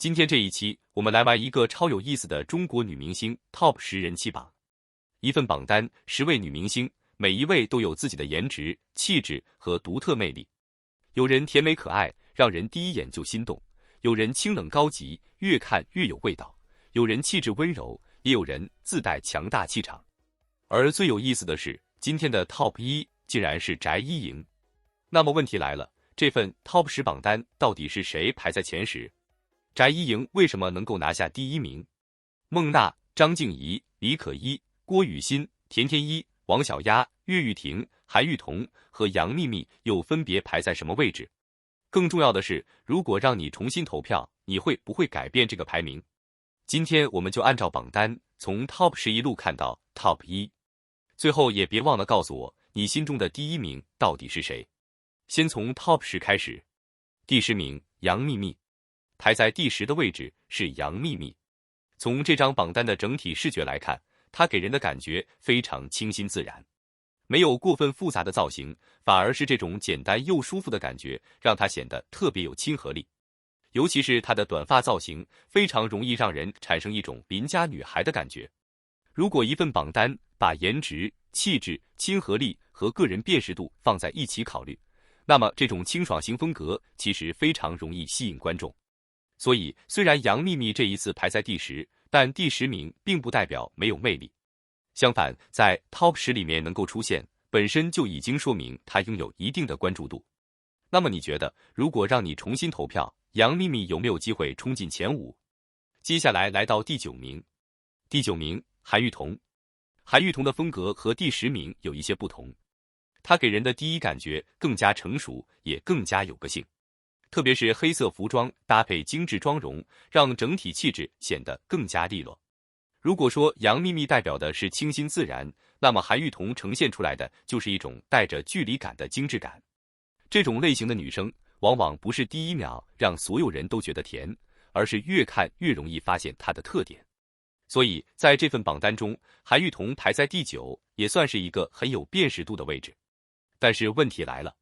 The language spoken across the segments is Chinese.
今天这一期，我们来玩一个超有意思的中国女明星 TOP 10人气榜。一份榜单，10位女明星，每一位都有自己的颜值、气质和独特魅力。有人甜美可爱，让人第一眼就心动；有人清冷高级，越看越有味道；有人气质温柔，也有人自带强大气场。而最有意思的是，今天的 TOP 1竟然是翟依莹。那么问题来了，这份 TOP 10榜单到底是谁排在前10？翟依莹为什么能够拿下第1名？孟娜、张婧仪、李可依、郭雨欣、田天一、王小丫、岳玉婷、韩玉彤和杨幂幂又分别排在什么位置？更重要的是，如果让你重新投票，你会不会改变这个排名？今天我们就按照榜单，从 TOP 10一路看到 TOP 1。最后也别忘了告诉我，你心中的第1名到底是谁？先从 TOP 10开始。第10名，杨幂幂。排在第10的位置是杨幂幂。从这张榜单的整体视觉来看，她给人的感觉非常清新自然，没有过分复杂的造型，反而是这种简单又舒服的感觉，让她显得特别有亲和力。尤其是她的短发造型，非常容易让人产生一种邻家女孩的感觉。如果一份榜单把颜值、气质、亲和力和个人辨识度放在一起考虑，那么这种清爽型风格其实非常容易吸引观众。所以，虽然杨幂幂这一次排在第10，但第10名并不代表没有魅力。相反，在 TOP 10里面能够出现，本身就已经说明她拥有一定的关注度。那么你觉得，如果让你重新投票，杨幂幂有没有机会冲进前5？接下来来到第9名。第9名，韩玉彤。韩玉彤的风格和第10名有一些不同，她给人的第一感觉更加成熟，也更加有个性。特别是黑色服装搭配精致妆容，让整体气质显得更加利落。如果说杨幂幂代表的是清新自然，那么韩玉彤呈现出来的就是一种带着距离感的精致感。这种类型的女生，往往不是第1秒让所有人都觉得甜，而是越看越容易发现她的特点。所以在这份榜单中，韩玉彤排在第9，也算是一个很有辨识度的位置。但是问题来了，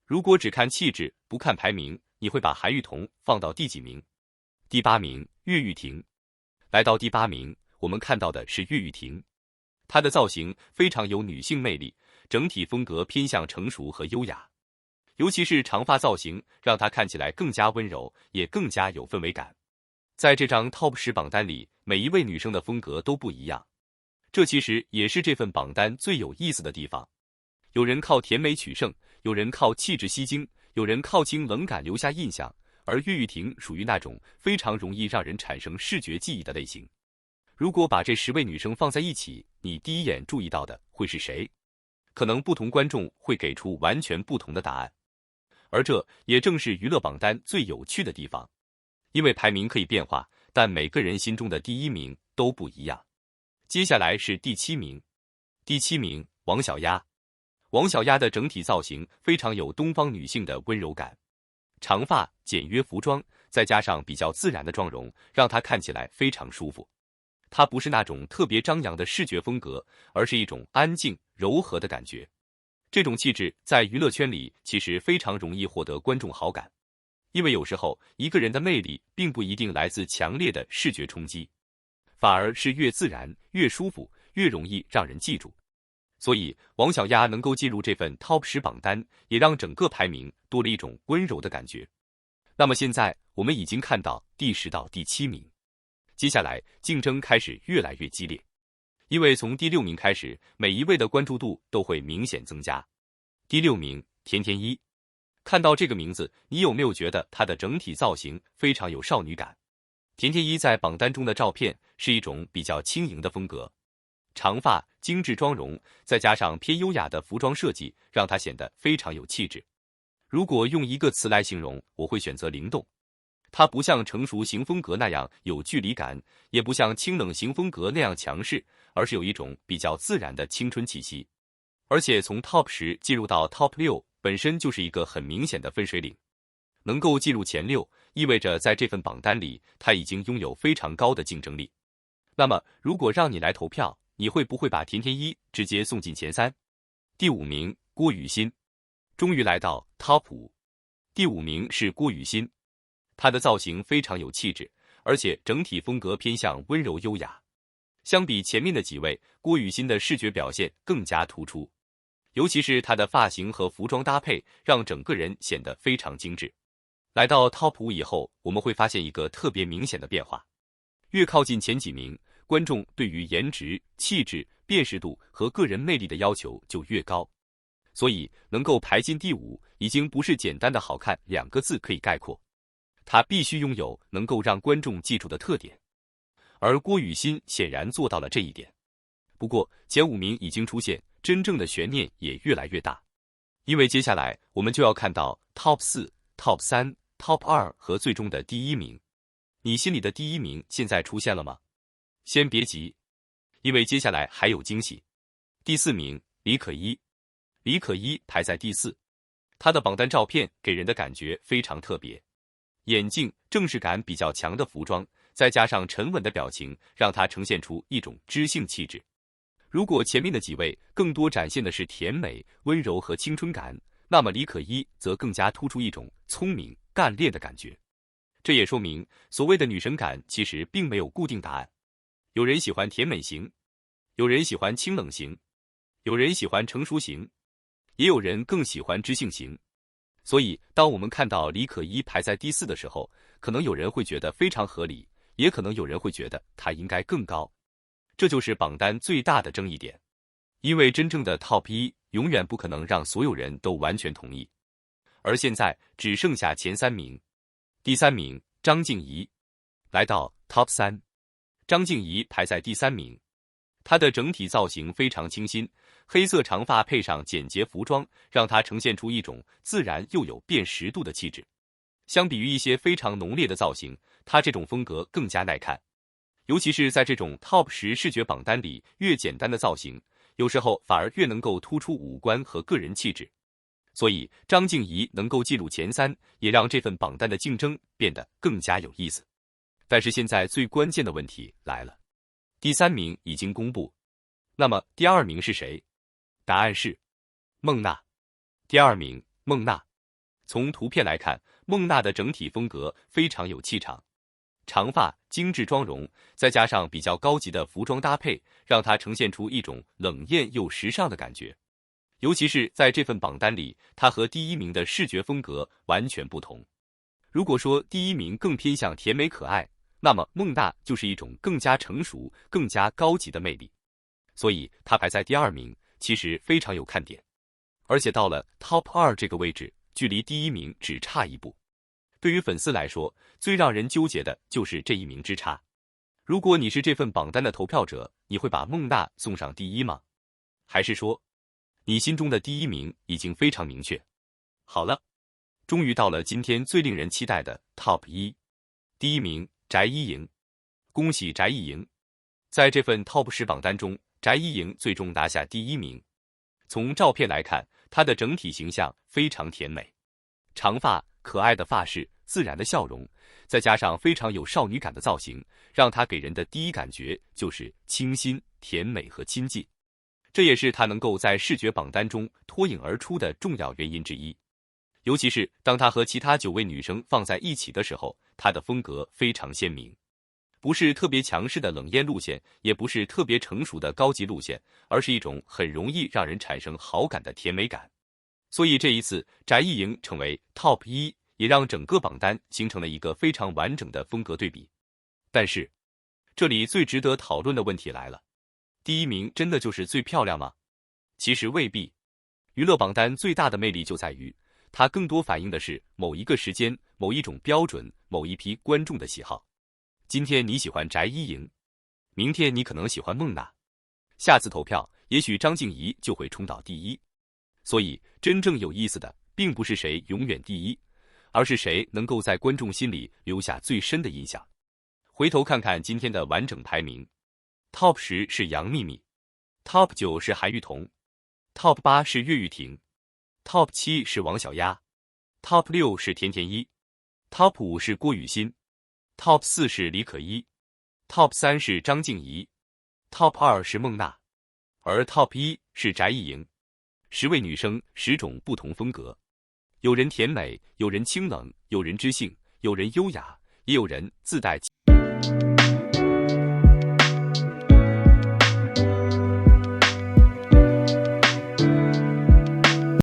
如果只看气质，不看排名，你会把韩玉彤放到第几名？第8名，岳玉婷。来到第8名，我们看到的是岳玉婷。她的造型非常有女性魅力，整体风格偏向成熟和优雅。尤其是长发造型，让她看起来更加温柔，也更加有氛围感。在这张 TOP 10榜单里，每一位女生的风格都不一样。这其实也是这份榜单最有意思的地方。有人靠甜美取胜，有人靠气质吸睛，有人靠清冷感留下印象，而岳玉婷属于那种非常容易让人产生视觉记忆的类型。如果把这10位女生放在一起，你第一眼注意到的会是谁？可能不同观众会给出完全不同的答案。而这也正是娱乐榜单最有趣的地方，因为排名可以变化，但每个人心中的第1名都不一样。接下来是第7名。第7名，王小丫。王小丫的整体造型非常有东方女性的温柔感，长发、简约服装，再加上比较自然的妆容，让她看起来非常舒服。她不是那种特别张扬的视觉风格，而是一种安静、柔和的感觉。这种气质在娱乐圈里其实非常容易获得观众好感，因为有时候一个人的魅力并不一定来自强烈的视觉冲击，反而是越自然、越舒服、越容易让人记住。所以，王小丫能够进入这份 TOP 10榜单，也让整个排名多了一种温柔的感觉。那么现在，我们已经看到第10到第7名，接下来竞争开始越来越激烈，因为从第6名开始，每一位的关注度都会明显增加。第6名，田天一。看到这个名字，你有没有觉得她的整体造型非常有少女感？田天一在榜单中的照片是一种比较轻盈的风格。长发、精致妆容，再加上偏优雅的服装设计，让她显得非常有气质。如果用一个词来形容，我会选择灵动。她不像成熟型风格那样有距离感，也不像清冷型风格那样强势，而是有一种比较自然的青春气息。而且从 TOP 10进入到 TOP 6，本身就是一个很明显的分水岭。能够进入前6，意味着在这份榜单里，她已经拥有非常高的竞争力。那么，如果让你来投票，你会不会把田天一直接送进前3？第5名，郭雨欣。终于来到 TOP 5。第5名是郭雨欣，她的造型非常有气质，而且整体风格偏向温柔优雅。相比前面的几位，郭雨欣的视觉表现更加突出，尤其是她的发型和服装搭配，让整个人显得非常精致。来到 Top 5以后，我们会发现一个特别明显的变化：越靠近前几名，观众对于颜值、气质、辨识度和个人魅力的要求就越高。所以能够排进第5，已经不是简单的好看2个字可以概括，它必须拥有能够让观众记住的特点。而郭雨欣显然做到了这一点。不过前5名已经出现，真正的悬念也越来越大，因为接下来我们就要看到 Top 4、Top 3、Top 2和最终的第1名。你心里的第1名现在出现了吗？先别急，因为接下来还有惊喜。第4名，李可依。李可依排在第4，她的榜单照片给人的感觉非常特别，眼镜、正式感比较强的服装，再加上沉稳的表情，让她呈现出一种知性气质。如果前面的几位更多展现的是甜美、温柔和青春感，那么李可依则更加突出一种聪明、干练的感觉。这也说明，所谓的女神感其实并没有固定答案。有人喜欢甜美型，有人喜欢清冷型，有人喜欢成熟型，也有人更喜欢知性型。所以当我们看到李可依排在第4的时候，可能有人会觉得非常合理，也可能有人会觉得她应该更高。这就是榜单最大的争议点，因为真正的 Top 1永远不可能让所有人都完全同意。而现在只剩下前3名。第3名，张婧仪。来到 Top 3，张婧仪排在第3名。她的整体造型非常清新，黑色长发配上简洁服装，让她呈现出一种自然又有辨识度的气质。相比于一些非常浓烈的造型，她这种风格更加耐看。尤其是在这种 Top 10视觉榜单里，越简单的造型，有时候反而越能够突出五官和个人气质。所以张婧仪能够进入前3，也让这份榜单的竞争变得更加有意思。但是现在最关键的问题来了，第3名已经公布，那么第2名是谁？答案是孟娜。第2名，孟娜。从图片来看，孟娜的整体风格非常有气场，长发、精致妆容，再加上比较高级的服装搭配，让她呈现出一种冷艳又时尚的感觉。尤其是在这份榜单里，她和第1名的视觉风格完全不同。如果说第1名更偏向甜美可爱，那么孟娜就是一种更加成熟、更加高级的魅力。所以她排在第2名，其实非常有看点。而且到了 Top 2这个位置，距离第1名只差1步。对于粉丝来说，最让人纠结的就是这1名之差。如果你是这份榜单的投票者，你会把孟娜送上第1吗？还是说，你心中的第1名已经非常明确？好了，终于到了今天最令人期待的 Top 1，第1名翟依莹。恭喜翟依莹！在这份 Top 10榜单中，翟依莹最终拿下第1名。从照片来看，她的整体形象非常甜美，长发、可爱的发饰、自然的笑容，再加上非常有少女感的造型，让她给人的第一感觉就是清新、甜美和亲近。这也是她能够在视觉榜单中脱颖而出的重要原因之一。尤其是当她和其他9位女生放在一起的时候，她的风格非常鲜明，不是特别强势的冷艳路线，也不是特别成熟的高级路线，而是一种很容易让人产生好感的甜美感。所以这一次翟依莹成为 Top 1，也让整个榜单形成了一个非常完整的风格对比。但是这里最值得讨论的问题来了，第1名真的就是最漂亮吗？其实未必。娱乐榜单最大的魅力就在于，它更多反映的是某一个时间、某一种标准、某一批观众的喜好。今天你喜欢翟依莹，明天你可能喜欢孟娜，下次投票也许张婧仪就会冲到第1。所以真正有意思的并不是谁永远第1，而是谁能够在观众心里留下最深的印象。回头看看今天的完整排名， Top 10是杨幂幂， Top 9是韩玉彤， Top 8是岳玉婷， Top 7是王小丫， Top 6是田田一， Top 5是郭雨欣， Top 4是李可依， Top 3是张婧仪， Top 2是孟娜，而 Top 1是翟依莹。10位女生，10种不同风格，有人甜美，有人清冷，有人知性，有人优雅，也有人自带